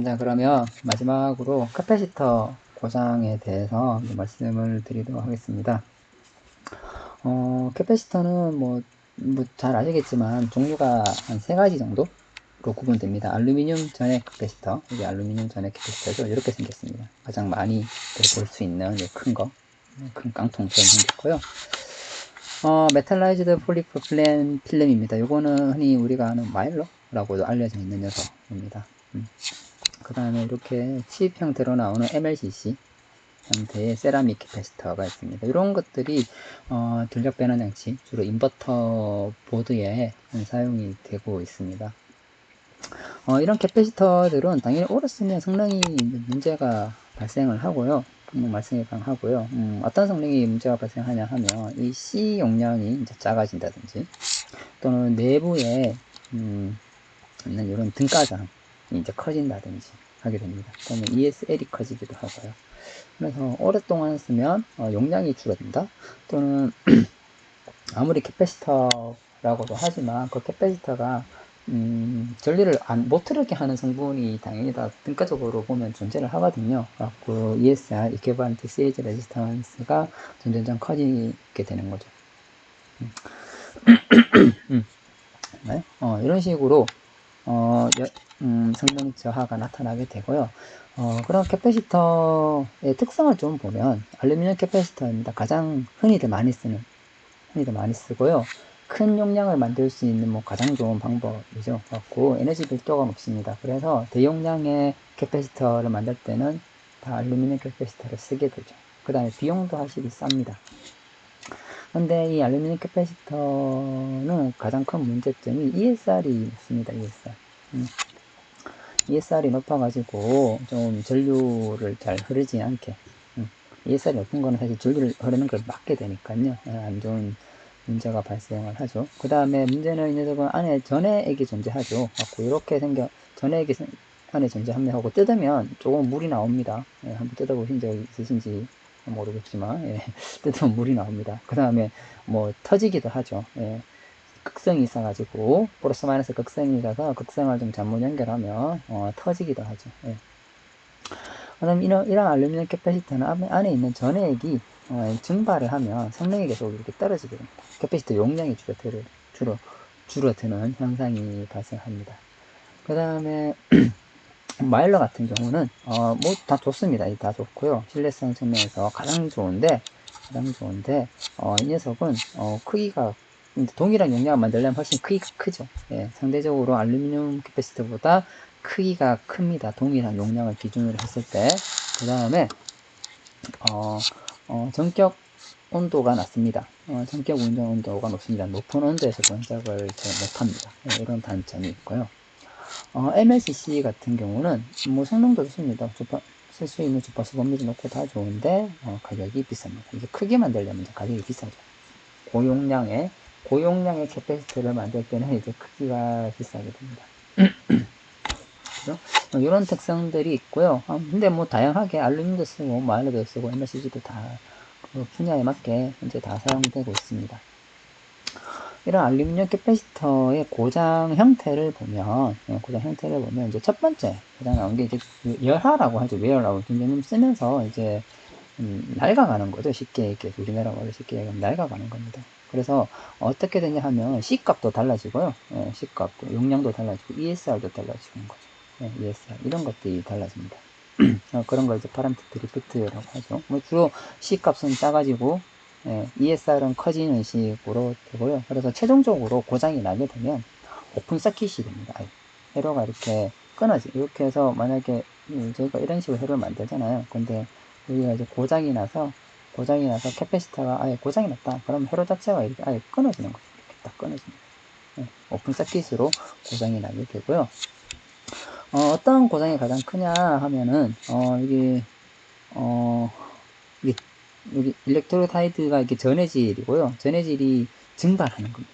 자, 그러면 마지막으로 카패시터 고장에 대해서 말씀을 드리도록 하겠습니다. 캐패시터는 잘 아시겠지만 종류가 한 세 가지 정도로 구분됩니다. 알루미늄 전해 캐패시터, 이게 알루미늄 전해 캐패시터죠. 이렇게 생겼습니다. 가장 많이 볼 수 있는 큰 거, 큰 깡통처럼 생겼고요. 메탈라이즈드 폴리프로필렌 필름입니다. 요거는 흔히 우리가 아는 마일러라고도 알려져 있는 녀석입니다. 그 다음에 이렇게 칩 형태로 나오는 MLCC 형태의 세라믹 캐패시터가 있습니다. 이런 것들이 전력 변환 장치, 주로 인버터 보드에 사용이 되고 있습니다. 이런 캐패시터들은 당연히 오래 쓰면 성능이 문제가 발생을 하고요. 말썽이 강하고요. 어떤 성능이 문제가 발생하냐 하면 이 C 용량이 이제 작아진다든지 또는 내부에 있는 이런 등가장이 이제 커진다든지 하게 됩니다. 또는 ESL이 커지기도 하고요. 그래서 오랫동안 쓰면 용량이 줄어든다. 또는 아무리 캐패시터라고도 하지만 그 캐패시터가 전리를 못 틀게 하는 성분이 당연히 다 등가적으로 보면 존재를 하거든요. 그 ESR, Equivalent Series Resistance가 점점 커지게 되는 거죠. 네? 이런 식으로 성능 저하가 나타나게 되고요. 그런 캐패시터의 특성을 좀 보면 알루미늄 캐패시터입니다. 가장 흔히들 많이 쓰고요. 큰 용량을 만들 수 있는 가장 좋은 방법이죠. 갖고 에너지 밀도가 높습니다. 그래서 대용량의 캐패시터를 만들 때는 다 알루미늄 캐패시터를 쓰게 되죠. 그 다음에 비용도 확실히 쌉니다. 근데 이 알루미늄 캐패시터는 가장 큰 문제점이 ESR이 높습니다. ESR이 높아가지고 좀 전류를 잘 흐르지 않게 ESR이 높은 거는 사실 전류를 흐르는 걸 막게 되니까요. 안 좋은 문제가 발생을 하죠. 그 다음에 문제는 이 녀석은 안에 전해액이 존재하죠. 이렇게 전해액이 안에 존재하고 뜯으면 조금 물이 나옵니다. 한번 뜯어보신 적 있으신지 모르겠지만 뜯으면 물이 나옵니다. 그 다음에 터지기도 하죠. 극성이 있어가지고 플러스 마이너스 극성이 있어서 극성을 좀 잘못 연결하면 터지기도 하죠. 그다음 이런 알루미늄 캐패시터는 안에 있는 전해액이 증발을 하면 성능이 계속 이렇게 떨어지게 됩니다. 캐패시터 용량이 줄어드는 현상이 발생합니다. 그 다음에 마일러 같은 경우는 다 좋습니다. 다 좋고요. 신뢰성 측면에서 가장 좋은데 이 녀석은 크기가 동일한 용량을 만들려면 훨씬 크기가 크죠. 상대적으로 알루미늄 캐패시터보다 크기가 큽니다. 동일한 용량을 기준으로 했을 때. 그 다음에 전격 온도가 낮습니다. 전격 운전 온도가 높습니다. 높은 온도에서 동작을 잘 못합니다. 이런 단점이 있고요. MLCC 같은 경우는 성능도 좋습니다. 쓸 수 있는 주파수 범위도 높고 다 좋은데 가격이 비쌉니다. 이게 크게 만들려면 가격이 비싸죠. 고용량의 캐패시터를 만들 때는 이제 크기가 비싸게 됩니다. 이런 특성들이 있고요. 근데 다양하게 알루미늄도 쓰고 마일러도 쓰고 MLCC도 다 그 분야에 맞게 현재 다 사용되고 있습니다. 이런 알루미늄 캐패시터의 고장 형태를 보면 이제 첫 번째 고장 나온 게 이제 열하라고 하죠. 웨어라고 점점 쓰면서 이제 낡아가는 거죠. 쉽게 얘기해서 우리나라 말로 쉽게 얘기하면 낡아가는 겁니다. 그래서 어떻게 되냐 하면 C값도 달라지고요. C값도 용량도 달라지고 ESR도 달라지는 거죠. ESR 이런 것들이 달라집니다. 그런 걸 이제 파라미터 드리프트라고 하죠. 주로 C값은 작아지고 ESR은 커지는 식으로 되고요. 그래서 최종적으로 고장이 나게 되면 오픈 서킷이 됩니다. 회로가 이렇게 이렇게 해서 만약에 저희가 이런 식으로 회로를 만들잖아요. 근데 여기가 이제 고장이 나서 캐패시터가 아예 고장이 났다. 그럼 회로 자체가 이렇게 아예 끊어지는 거죠. 이렇게 딱 끊어집니다. 오픈 서킷으로 고장이 나게 되고요. 어떤 고장이 가장 크냐 하면은 이게 여기 일렉트로타이드가 이렇게 전해질이고요. 전해질이 증발하는 겁니다.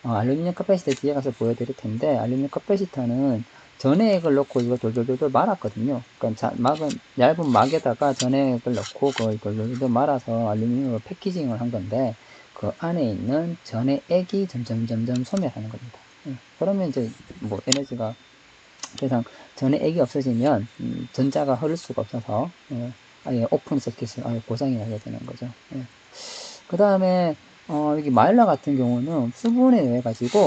알루미늄 캐패시터 뒤에 가서 보여드릴 텐데, 알루미늄 캐패시터는 전해액을 넣고 이거 돌돌돌돌 말았거든요. 그러니까 얇은 막에다가 전해액을 넣고 그걸 돌돌돌 말아서 알루미늄으로 패키징을 한 건데, 그 안에 있는 전해액이 점점 소멸하는 겁니다. 그러면 이제 에너지가 더 이상 전해액이 없어지면 전자가 흐를 수가 없어서 아예 오픈 서킷을 아예 고장이 나게 되는 거죠. 그 다음에 여기 마일러 같은 경우는 수분에 의해 가지고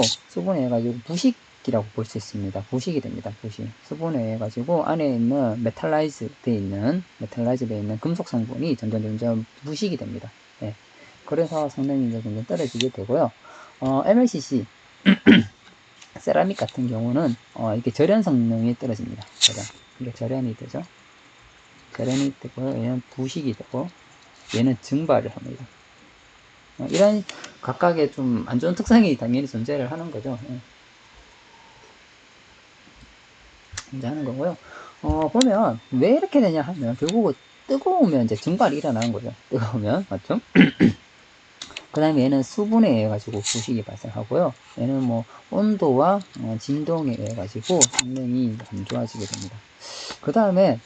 부식이라고 볼 수 있습니다. 부식이 됩니다. 부식. 수분에 의해 가지고 안에 있는 메탈라이즈 돼 있는 금속 성분이 점점 부식이 됩니다. 그래서 성능이 이제 점점 떨어지게 되고요. MLCC 세라믹 같은 경우는 이게 절연 성능이 떨어집니다. 이게 절연이 되죠. 절연이 되고요. 얘는 부식이 되고 얘는 증발을 합니다. 이런 각각의 좀 안 좋은 특성이 당연히 존재를 하는 거죠. 존재하는 거고요. 보면 왜 이렇게 되냐 하면 결국은 뜨거우면 이제 증발이 일어나는 거죠. 뜨거우면 맞죠? 그 다음에 얘는 수분에 의해 가지고 부식이 발생하고요. 얘는 뭐 온도와 진동에 의해 가지고 성능이 안 좋아지게 됩니다. 그 다음에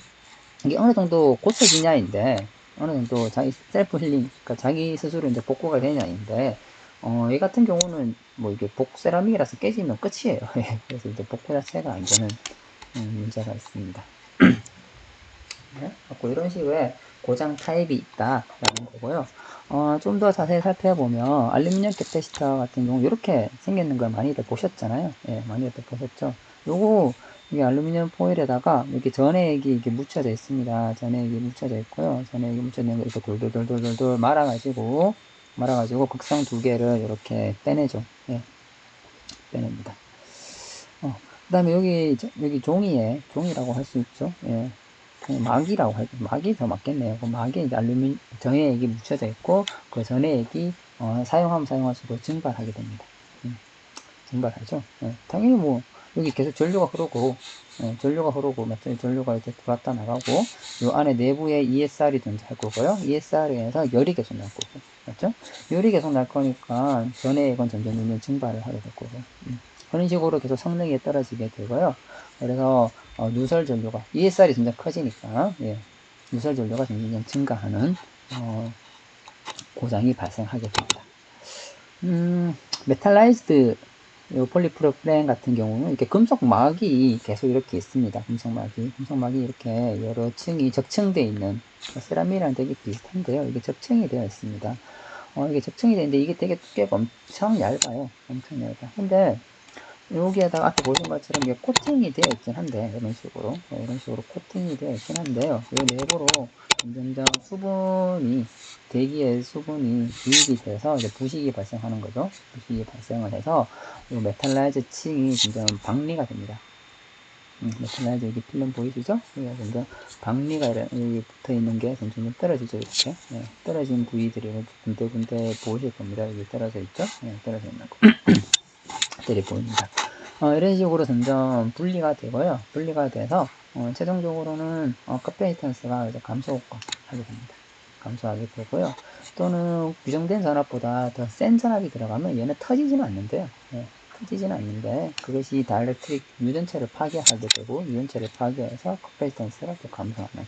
이게 어느 정도 고쳐지냐인데, 어느 정도 자기 셀프 힐링, 그러니까 자기 스스로 이제 복구가 되냐인데, 얘 같은 경우는 뭐 이게 세라믹이라서 깨지면 끝이에요. 그래서 이제 복구 자체가 안 되는 문제가 있습니다. 네? 이런 식의 고장 타입이 있다라는 거고요. 좀 더 자세히 살펴보면 알루미늄 캐패시터 같은 경우 이렇게 생기는 걸 많이들 보셨잖아요. 많이들 보셨죠. 요거 이게 알루미늄 포일에다가 이렇게 전해액이 이렇게 묻혀져 있습니다. 전해액이 묻혀져 있고요. 전해액이 묻혀져 있는 거 이렇게 돌돌돌돌돌 말아가지고 극성 두 개를 이렇게 빼내죠. 빼냅니다. 그 다음에 여기 종이라고 할 수 있죠. 막이라고 할게요. 막이 더 맞겠네요. 그 막에 이제 전해액이 묻혀져 있고, 그 전해액이, 사용하면 사용할수록 증발하게 됩니다. 증발하죠. 당연히 뭐, 여기 계속 전류가 흐르고, 맞죠? 전류가 이제 들어왔다 나가고, 요 안에 내부에 ESR이 존재할 거고요. ESR에 의해서 열이 계속 날 거고, 맞죠? 열이 계속 날 거니까, 전해액은 점점 증발을 하게 될 거고, 그런 식으로 계속 성능이 떨어지게 되고요. 그래서 누설 전류가 ESR이 점점 커지니까 누설 전류가 점점 증가하는 고장이 발생하게 됩니다. 메탈라이즈드 폴리프로필렌 같은 경우는 이렇게 금속막이 계속 이렇게 있습니다. 금속막이 이렇게 여러 층이 적층되어 있는 세라믹이랑 되게 비슷한데요. 이게 적층이 되어 있습니다. 이게 적층이 되는데 이게 되게 두께가 엄청 얇아요. 엄청 얇아. 근데 여기에다가 앞에 보신 것처럼 이게 코팅이 되어 있긴 한데 이런 식으로 코팅이 되어 있긴 한데요. 이 내부로 점점 대기의 수분이 유입이 돼서 이제 부식이 발생하는 거죠. 부식이 발생을 해서 이 메탈라이즈 층이 점점 박리가 됩니다. 메탈라이즈 여기 필름 보이시죠? 여기가 점점 박리가 여기 붙어 있는 게 점점 떨어지죠. 이렇게 떨어진 부위들이 군데군데 보이실 겁니다. 여기 떨어져 있죠? 떨어져 있는 거. 들이 보입니다. 이런 식으로 점점 분리가 되고요. 분리가 돼서 최종적으로는 카페이턴스가 이제 감소하게 됩니다. 감소하게 되고요. 또는 규정된 전압보다 더 센 전압이 들어가면 얘는 터지지는 않는데요. 터지지는 않는데 그것이 다이렉트릭 유전체를 파괴하게 되고 유전체를 파괴해서 카페이턴스가 또 감소하는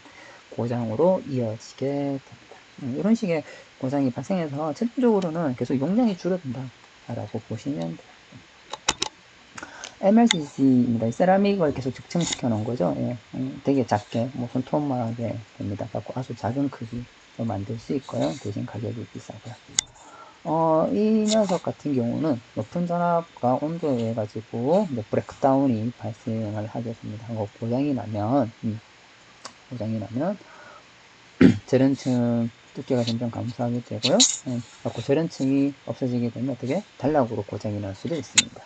고장으로 이어지게 됩니다. 이런 식의 고장이 발생해서 최종적으로는 계속 용량이 줄어든다 라고 보시면 돼요. MLCC입니다. 세라믹을 계속 적층시켜 놓은 거죠. 되게 작게, 손톱만하게 됩니다. 갖고 아주 작은 크기로 만들 수 있고요. 대신 가격이 비싸고요. 이 녀석 같은 경우는 높은 전압과 온도에 의해 가지고 브레이크다운이 발생을 하게 됩니다. 고장이 나면 절연층 두께가 점점 감소하게 되고요. 절연층이 없어지게 되면 어떻게 단락으로 고장이 날 수도 있습니다.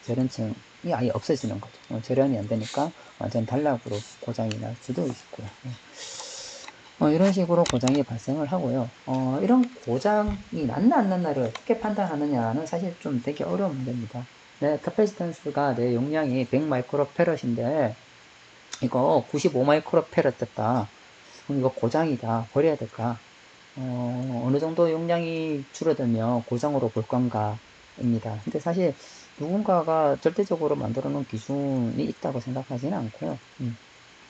절연층이 아예 없어지는 거죠. 절연이 안 되니까 완전 단락으로 고장이 날 수도 있고요. 이런 식으로 고장이 발생을 하고요. 이런 고장이 났나 안 났나를 어떻게 판단하느냐는 사실 좀 되게 어려운 문제입니다. 내 카패시턴스가 내 용량이 100 마이크로페럿인데 이거 95 마이크로페럿 됐다. 그럼 이거 고장이다. 버려야 될까? 어느 정도 용량이 줄어들면 고장으로 볼 건가입니다. 근데 사실 누군가가 절대적으로 만들어 놓은 기준이 있다고 생각하지는 않고요.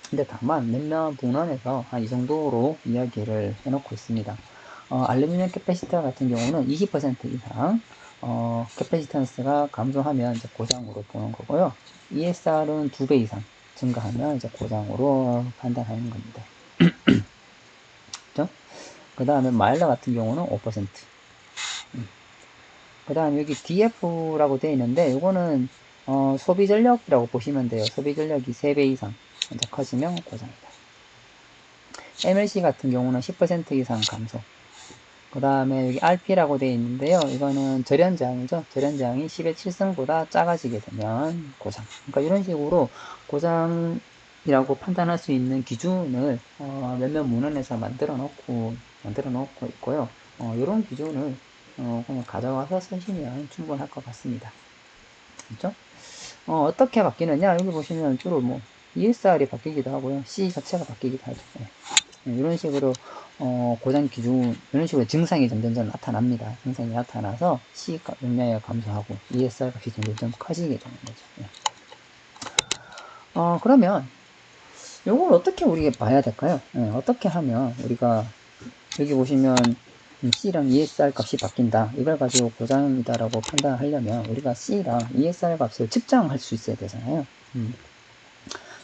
근데 다만 몇몇 분원에서 한 이 정도로 이야기를 해놓고 있습니다. 알루미늄 캐패시터 같은 경우는 20% 이상, 캐패시턴스가 감소하면 이제 고장으로 보는 거고요. ESR은 2배 이상 증가하면 이제 고장으로 판단하는 겁니다. 그죠? 그 다음에 마일러 같은 경우는 5%. 그 다음 여기 DF라고 되어 있는데 이거는 소비 전력이라고 보시면 돼요. 소비 전력이 3배 이상 이제 커지면 고장이다. MLC 같은 경우는 10% 이상 감소. 그 다음에 여기 RP라고 되어 있는데요. 이거는 절연저항이죠. 절연저항이 10의 7승보다 작아지게 되면 고장. 그러니까 이런 식으로 고장이라고 판단할 수 있는 기준을 몇몇 문헌에서 만들어 놓고 있고요. 이런 기준을 그냥 가져와서 쓰시면 충분할 것 같습니다. 그렇죠? 어떻게 바뀌느냐? 여기 보시면 주로 뭐 ESR이 바뀌기도 하고요. C 자체가 바뀌기도 하죠. 네. 이런 식으로 고장 기준 이런 식으로 증상이 점점 나타납니다. 증상이 나타나서 C 용량이 감소하고 ESR 값이 점점 커지게 되는 거죠. 네. 그러면 이걸 어떻게 우리가 봐야 될까요? 네, 어떻게 하면 우리가 여기 보시면 C랑 ESR 값이 바뀐다. 이걸 가지고 고장이다라고 판단하려면 우리가 C랑 ESR 값을 측정할 수 있어야 되잖아요.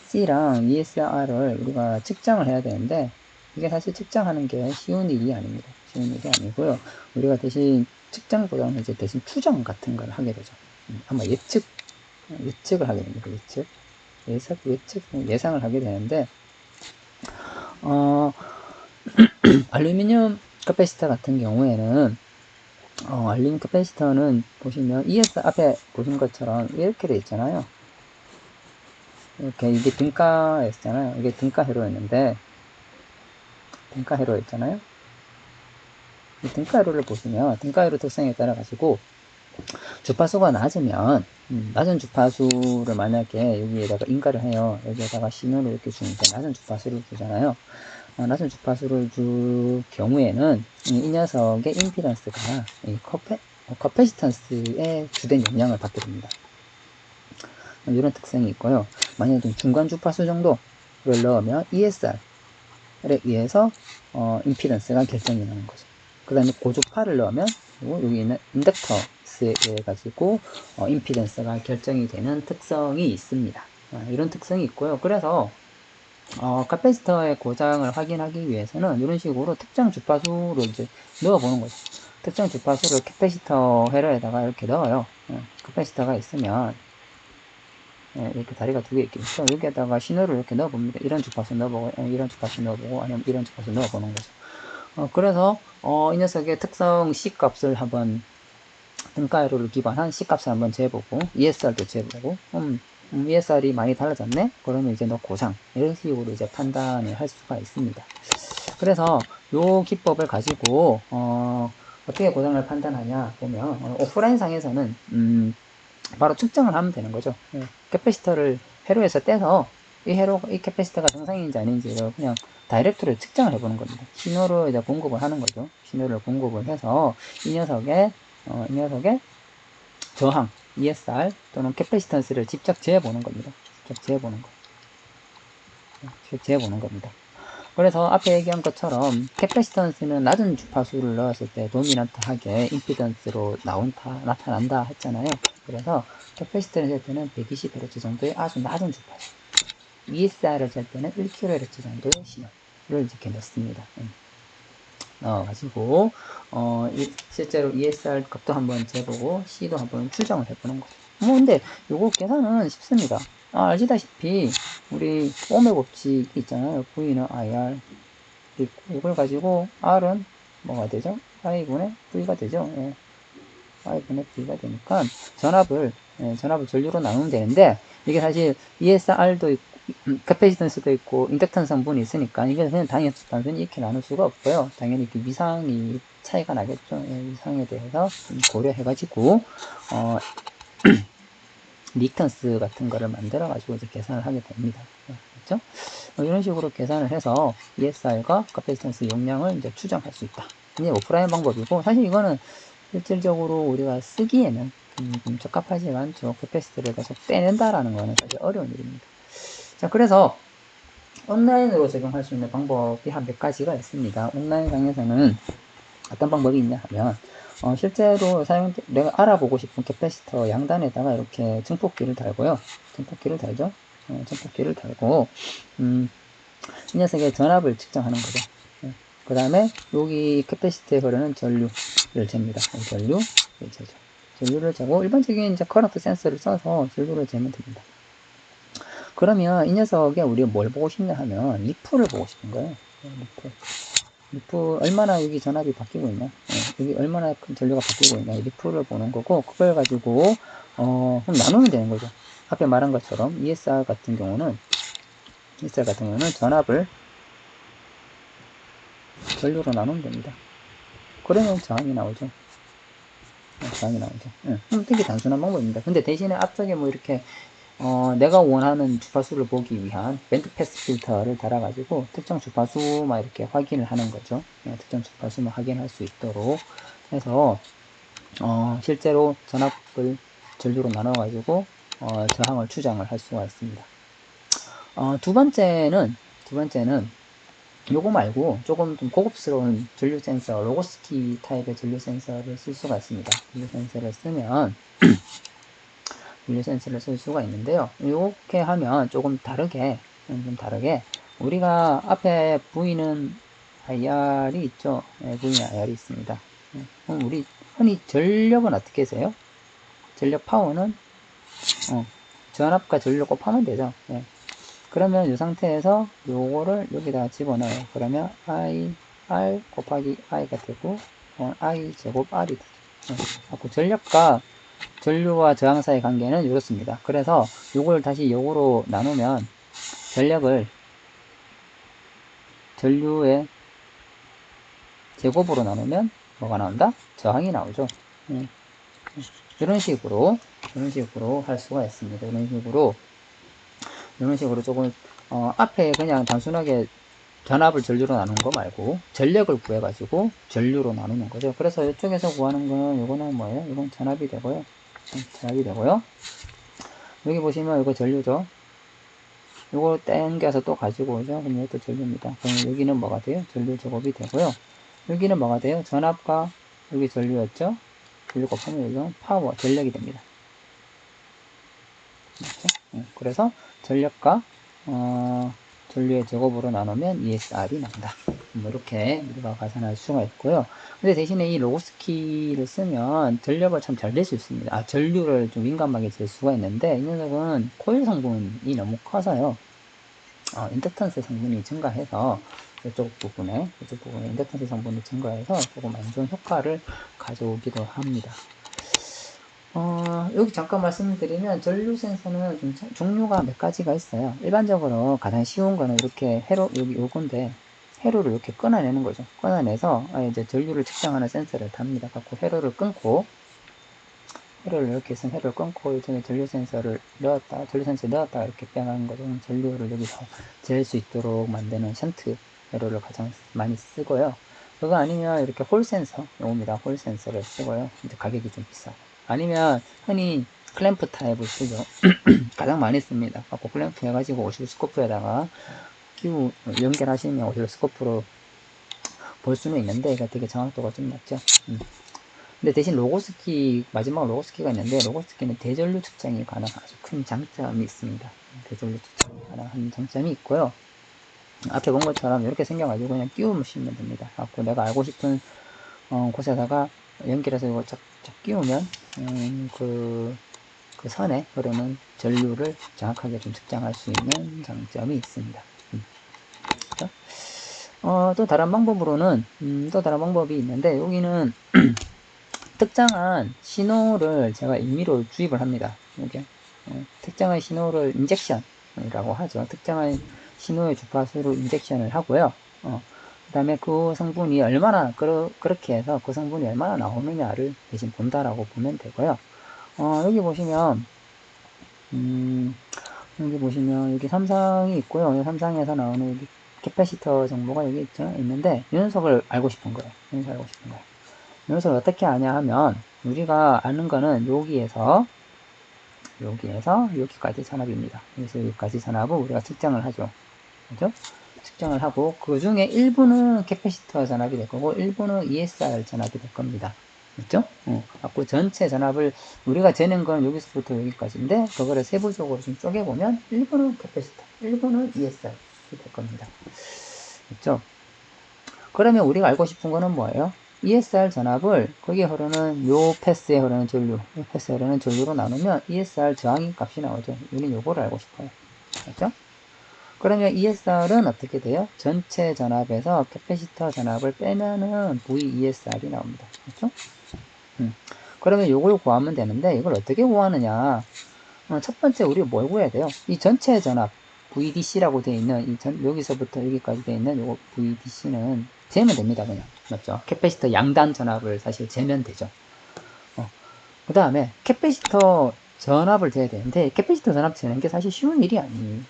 C랑 ESR을 우리가 측정을 해야 되는데 이게 사실 측정하는 게 쉬운 일이 아닙니다. 쉬운 일이 아니고요. 우리가 대신 측정보다는 이제 대신 추정 같은 걸 하게 되죠. 아마 예측을 하게 됩니다. 예상을 하게 되는데 알루미늄 카패시터 같은 경우에는 알루미늄 카패시터는 보시면 ES 앞에 보신 것처럼 이렇게 돼 있잖아요. 이렇게 이게 등가였잖아요. 이게 등가 회로였는데 등가 회로였잖아요. 이 등가 회로를 보시면 등가 회로 특성에 따라 가지고 주파수가 낮으면 낮은 주파수를 만약에 여기에다가 인가를 해요. 여기에다가 신호를 이렇게 주는데 낮은 주파수를 주잖아요. 낮은 주파수를 줄 경우에는 이 녀석의 임피던스가 이 커패시턴스의 주된 영향을 받게 됩니다. 이런 특성이 있고요. 만약에 좀 중간 주파수 정도를 넣으면 ESR에 의해서 임피던스가 결정이 나는 거죠. 그 다음에 고주파를 넣으면 여기 있는 인덕터스에 의해 가지고 임피던스가 결정이 되는 특성이 있습니다. 이런 특성이 있고요. 그래서 카패시터의 고장을 확인하기 위해서는 이런 식으로 특정 주파수를 이제 넣어보는 거죠. 특정 주파수를 캐패시터 회로에다가 이렇게 넣어요. 카패시터가 있으면 이렇게 다리가 2개 있겠죠. 여기에다가 신호를 이렇게 넣어봅니다. 이런 주파수 넣어보고, 이런 주파수 넣어보고, 아니면 이런 주파수 넣어보는 거죠. 그래서 이 녀석의 특성 C 값을 한번 등가회로를 기반한 C 값을 한번 재보고 ESR도 재보고 ESR이 많이 달라졌네? 그러면 이제 너 고장 이런 식으로 이제 판단을 할 수가 있습니다. 그래서 요 기법을 가지고 어떻게 고장을 판단하냐 보면 오프라인 상에서는 바로 측정을 하면 되는 거죠. 캐패시터를 회로에서 떼서 이 캐패시터가 정상인지 아닌지를 그냥 다이렉트로 측정을 해보는 겁니다. 신호를 이제 공급을 하는 거죠. 신호를 공급을 해서 이 녀석의 저항, ESR 또는 캐패시턴스를 직접 재보는 겁니다. 직접 재보는 겁니다. 그래서 앞에 얘기한 것처럼 캐패시턴스는 낮은 주파수를 넣었을 때 도미넌트하게 임피던스로 나타난다 했잖아요. 그래서 캐패시터를 잴 때는 120Hz 정도의 아주 낮은 주파수, ESR을 잴 때는 1kHz 정도의 신호를 이렇게 넣습니다. 가지고 실제로 ESR 값도 한번 재보고 C도 한번 추정을 해보는 거죠. 근데 요거 계산은 쉽습니다. 알시다시피 우리 옴의 법칙이 있잖아요. V는 IR 있고 이걸 가지고 R은 뭐가 되죠? I분의 V가 되죠. I분의 V가 되니까 전압을 전류로 나누면 되는데 이게 사실 ESR도 있고 캐패시턴스도 있고 인덕턴 성분이 있으니까 이게 그냥 단순히 이렇게 나눌 수가 없고요. 당연히 그 위상이 차이가 나겠죠. 위상에 대해서 고려해가지고 닉턴스 같은 거를 만들어 가지고 이제 계산을 하게 됩니다. 그렇죠? 이런 식으로 계산을 해서 ESR과 캐패시턴스 용량을 이제 추정할 수 있다. 이게 오프라인 방법이고 사실 이거는 실질적으로 우리가 쓰기에는 좀 적합하지가 않죠. 캐패시터를 계속 떼낸다라는 거는 사실 어려운 일입니다. 자, 그래서 온라인으로 적용할 수 있는 방법이 한 몇 가지가 있습니다. 온라인 강에서는 어떤 방법이 있냐 하면 실제로 내가 알아보고 싶은 캐패시터 양단에다가 이렇게 증폭기를 달고요. 증폭기를 달죠. 증폭기를 달고, 이 녀석의 전압을 측정하는 거죠. 그 다음에 여기 캐패시티에 흐르는 전류를 잽니다. 전류를 재죠. 전류를 재고 일반적인 이제 커런트 센서를 써서 전류를 재면 됩니다. 그러면 이 녀석에 우리가 뭘 보고 싶냐 하면 리플을 보고 싶은 거예요. 리플 얼마나 여기 전압이 바뀌고 있나, 여기 얼마나 큰 전류가 바뀌고 있나, 리플을 보는 거고, 그걸 가지고 그럼 나누면 되는 거죠. 앞에 말한 것처럼 ESR 같은 경우는 전압을 전류로 나누면 됩니다. 그러면 저항이 나오죠. 저항이 나오죠. 되게 단순한 방법입니다. 근데 대신에 앞쪽에 뭐 이렇게 내가 원하는 주파수를 보기 위한 밴드 패스 필터를 달아가지고 특정 주파수만 이렇게 확인을 하는 거죠. 특정 주파수만 확인할 수 있도록 해서 실제로 전압을 전류로 나눠가지고 저항을 추정을 할 수가 있습니다. 두 번째는 요거 말고 조금 좀 고급스러운 전류 센서, 로고스키 타입의 전류 센서를 쓸 수가 있습니다. 전류 센서를 쓰면 전류 센서를 쓸 수가 있는데요. 이렇게 하면 조금 다르게 우리가 앞에 보이는 IR이 있죠. 보이는 IR이 있습니다. 그럼 우리 흔히 전력은 어떻게 세요? 전력 파워는 전압과 전력 곱하면 되죠. 그러면 이 상태에서 요거를 여기다 집어넣어요. 그러면 R 곱하기 I가 되고 I 제곱 R이 되죠. 전류와 저항 사이 관계는 이렇습니다. 그래서 요걸 다시 요거로 나누면 전류의 제곱으로 나누면 뭐가 나온다? 저항이 나오죠. 이런 식으로 할 수가 있습니다. 이런 식으로 조금 앞에 그냥 단순하게 전압을 전류로 나누는 거 말고 전력을 구해가지고 전류로 나누는 거죠. 그래서 이쪽에서 구하는 거는 이거는 뭐예요? 이건 전압이 되고요. 여기 보시면 이거 전류죠. 이거 땡겨서 또 가지고 오죠. 그럼 이것도 전류입니다. 그럼 여기는 뭐가 돼요? 전류 제곱이 되고요. 여기는 뭐가 돼요? 전압과 여기 전류였죠. 전류 곱하면 여기는 파워, 전력이 됩니다. 그렇죠? 그래서 전력과 전류의 제곱으로 나누면 ESR이 나온다. 이렇게 우리가 계산할 수가 있고요. 근데 대신에 이 로고스키를 쓰면 전력을 참 잘 낼 수 있습니다. 전류를 좀 민감하게 잴 수가 있는데, 이 녀석은 코일 성분이 너무 커서요. 인덕턴스 성분이 증가해서 이쪽 부분에 인덕턴스 성분이 증가해서 조금 안 좋은 효과를 가져오기도 합니다. 여기 잠깐 말씀드리면 전류 센서는 좀 종류가 몇 가지가 있어요. 일반적으로 가장 쉬운 거는 이렇게 여기 요건데 회로를 이렇게 끊어내는 거죠. 끊어내서 이제 전류를 측정하는 센서를 답니다. 갖고 회로를 이렇게 해서 회로를 끊고 이전에 전류 센서를 넣었다 이렇게 빼가는 거죠. 전류를 여기서 잴 수 있도록 만드는 션트 회로를 가장 많이 쓰고요. 그거 아니면 이렇게 홀 센서, 요겁니다. 홀 센서를 쓰고요. 이제 가격이 좀 비싸요. 아니면 흔히 클램프 타입을 쓰죠. 가장 많이 씁니다. 갖고 클램프 해가지고 오실스코프에다가 연결하시면 오실스코프로 볼 수는 있는데 이거 되게 정확도가 좀 낮죠. 근데 대신 마지막 로고스키가 있는데, 로고스키는 대전류 측정이 가능한 아주 큰 장점이 있습니다. 대전류 측정이 가능한 장점이 있고요. 앞에 본 것처럼 이렇게 생겨가지고 그냥 끼우시면 됩니다. 갖고 내가 알고 싶은 곳에다가 연결해서 이거 쫙 끼우면 그 선에 흐르는 전류를 정확하게 좀 측정할 수 있는 장점이 있습니다. 그렇죠? 또 다른 방법이 있는데, 여기는 특정한 신호를 제가 임의로 주입을 합니다. 이렇게 특정한 신호를 인젝션이라고 하죠. 특정한 신호의 주파수로 인젝션을 하고요. 그 다음에 그 성분이 그렇게 해서 그 성분이 얼마나 나오느냐를 대신 본다라고 보면 되고요. 여기 보시면 여기 삼성이 있고요. 삼성에서 나오는 여기 캐패시터 정보가 여기 있는데, 이 녀석을 알고 싶은 거예요. 이 녀석을 어떻게 아냐 하면, 우리가 아는 거는 여기에서 여기까지 산압입니다. 그래서 여기까지 산압을 우리가 측정을 하죠. 그죠? 측정을 하고, 그 중에 일부는 캐패시터 전압이 될 거고, 일부는 ESR 전압이 될 겁니다. 있죠? 갖고 전체 전압을 우리가 재는 건 여기서부터 여기까지인데 그거를 세부적으로 좀 쪼개보면 1번은 캐패시터, 1번은 ESR 이렇게 될 겁니다. 있죠? 그러면 우리가 알고 싶은 거는 뭐예요? ESR 전압을 거기에 흐르는 요 패스에 흐르는 전류, 요 패스에 흐르는 전류로 나누면 ESR 저항인 값이 나오죠. 우리는 요거를 알고 싶어요. 그렇죠? 그러면 ESR은 어떻게 돼요? 전체 전압에서 캐패시터 전압을 빼면은 VESR이 나옵니다. 그렇죠? 그러면 요걸 구하면 되는데 이걸 어떻게 구하느냐? 첫 번째 우리가 뭘 구해야 돼요? 이 전체 전압 VDC라고 되어 있는 여기서부터 여기까지 되어 있는 요거 VDC는 재면 됩니다. 그냥 맞죠? 캐패시터 양단 전압을 사실 재면 되죠. 그 다음에 캐패시터 전압을 재야 되는데 캐패시터 전압 재는 게 사실 쉬운 일이 아니에요.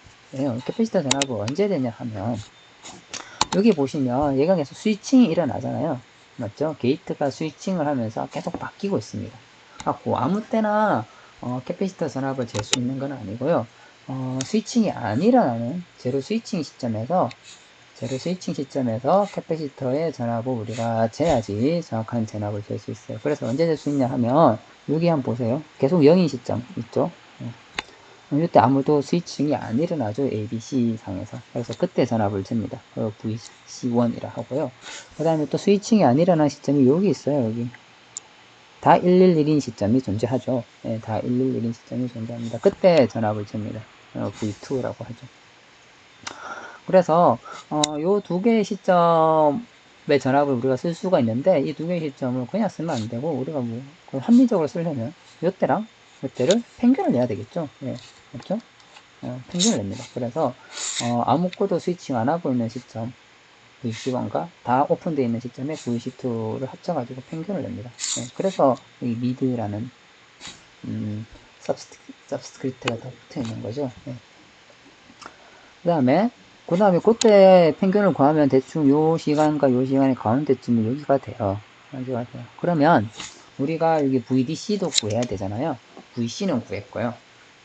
캐패시터 전압을 언제 되냐 하면 여기 보시면 얘가 계속 스위칭이 일어나잖아요. 맞죠? 게이트가 스위칭을 하면서 계속 바뀌고 있습니다. 갖고 아무 때나 캐패시터 전압을 잴 수 있는 건 아니고요. 스위칭이 안 일어나는 제로 스위칭 시점에서 캐패시터의 전압을 우리가 재야지 정확한 전압을 잴 수 있어요. 그래서 언제 잴 수 있냐 하면 여기 한번 보세요. 계속 0인 시점 있죠? 이때 아무도 스위칭이 안 일어나죠. ABC 상에서. 그래서 그때 전압을 잽니다. VC1이라 하고요. 그 다음에 또 스위칭이 안 일어난 시점이 여기 있어요. 여기. 다 111인 시점이 존재하죠. 네, 다 111인 시점이 존재합니다. 그때 전압을 잽니다. V2라고 하죠. 그래서 요 두 개의 시점의 전압을 우리가 쓸 수가 있는데 이 두 개의 시점을 그냥 쓰면 안 되고 우리가 뭐 합리적으로 쓰려면 요때랑 요때를 평균을 내야 되겠죠. 네, 그렇죠? 평균을 냅니다. 그래서 아무 코드 스위칭 안 하고 있는 시점 VC1과 다 오픈되어 있는 시점에 VC2를 합쳐가지고 평균을 냅니다. 네, 그래서 이 미드라는 서브스크립트가 다 붙어 있는 거죠. 네. 그 다음에 그때 평균을 구하면 대충 요 시간과 요 시간의 가운데쯤이 여기가 돼요. 그러면 우리가 여기 VDC도 구해야 되잖아요. VC는 구했고요.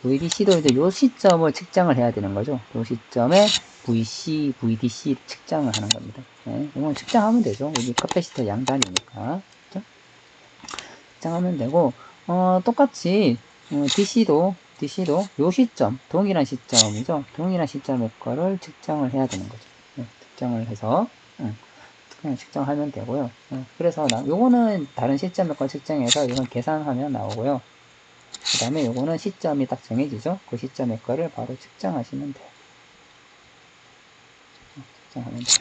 VDC도 이제 요 시점을 측정을 해야 되는 거죠. 요 시점에 VDC 측정을 하는 겁니다. 네, 이건 측정하면 되죠. 여기 캐패시터 양단이니까. 그렇죠? 측정하면 되고, 똑같이, DC도 요 시점, 동일한 시점이죠. 동일한 시점의 거를 측정을 해야 되는 거죠. 네, 측정을 해서, 그냥 측정하면 되고요. 그래서 요거는 다른 시점의 걸 측정해서 이건 계산하면 나오고요. 그 다음에 요거는 시점이 딱 정해지죠. 그 시점의 거를 바로 측정하시면 돼요. 측정하면 돼요.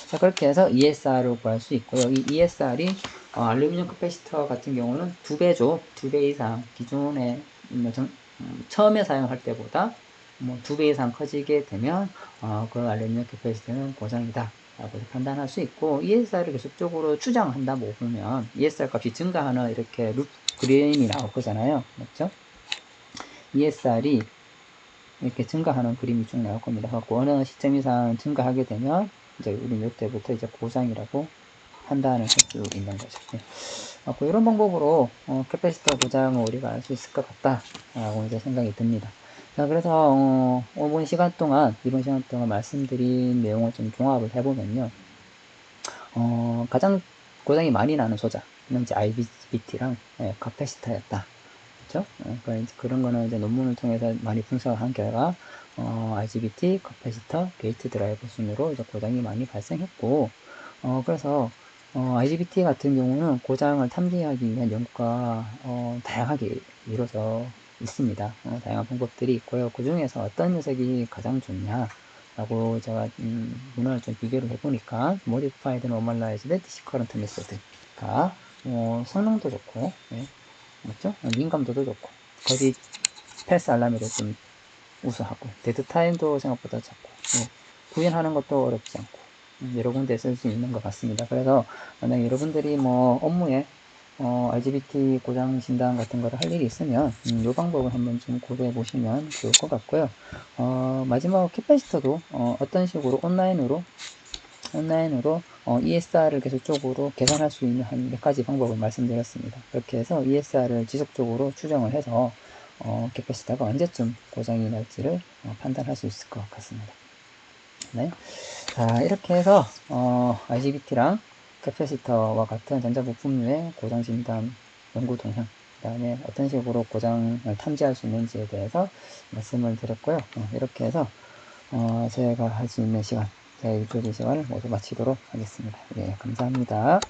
자, 그렇게 해서 ESR을 구할 수 있고요. 이 ESR이 알루미늄 캐패시터 같은 경우는 2배죠. 2배 이상 기존에 처음에 사용할 때보다 뭐 2배 이상 커지게 되면 그 알루미늄 캐패시터는 고장이다 라고 판단할 수 있고, ESR을 계속적으로 추정한다 뭐 보면 ESR 값이 증가하는 이렇게 룹 그림이 나올 거잖아요. 맞죠? ESR이 이렇게 증가하는 그림이 쭉 나올 겁니다. 그래서 어느 시점 이상 증가하게 되면 이제 우리 이때부터 이제 고장이라고 판단을 할 수 있는 거죠. 네. 이런 방법으로 캐패시터 고장을 우리가 알 수 있을 것 같다라고 이제 생각이 듭니다. 자, 그래서 이번 시간 동안 말씀드린 내용을 좀 종합을 해보면요. 가장 고장이 많이 나는 소자는 이제 IGBT랑 캐패시터였다. 그렇죠? 그런 거는 이제 논문을 통해서 많이 분석을 한 결과 IGBT, 캐패시터, 게이트 드라이버 순으로 이제 고장이 많이 발생했고, 그래서 IGBT 같은 경우는 고장을 탐지하기 위한 연구가 다양하게 이루어져 있습니다. 다양한 방법들이 있고요. 그 중에서 어떤 녀석이 가장 좋냐라고 제가 문헌을 좀 비교를 해보니까 Modified Normalized DC Current Method가 성능도 좋고, 네. 맞죠? 민감도도 좋고, 거리 패스 알람에도 좀 우수하고, 데드 타임도 생각보다 작고, 구현하는 것도 어렵지 않고, 여러 군데 쓸 수 있는 것 같습니다. 그래서 만약 여러분들이 뭐 업무에 RGBT 고장 진단 같은 거를 할 일이 있으면 이 방법을 한번 좀 고려해 보시면 좋을 것 같고요. 마지막 캐패시터도 어떤 식으로 온라인으로 ESR을 계속적으로 계산할 수 있는 한 몇 가지 방법을 말씀드렸습니다. 그렇게 해서 ESR을 지속적으로 추정을 해서 캐패시터가 언제쯤 고장이 날지를 판단할 수 있을 것 같습니다. 네. 자, 이렇게 해서 IGBT랑 캐패시터와 같은 전자부품류의 고장 진단 연구 동향, 그 다음에 어떤 식으로 고장을 탐지할 수 있는지에 대해서 말씀을 드렸고요. 이렇게 해서 제가 할 수 있는 시간, 제 유튜브 시간을 모두 마치도록 하겠습니다. 예, 감사합니다.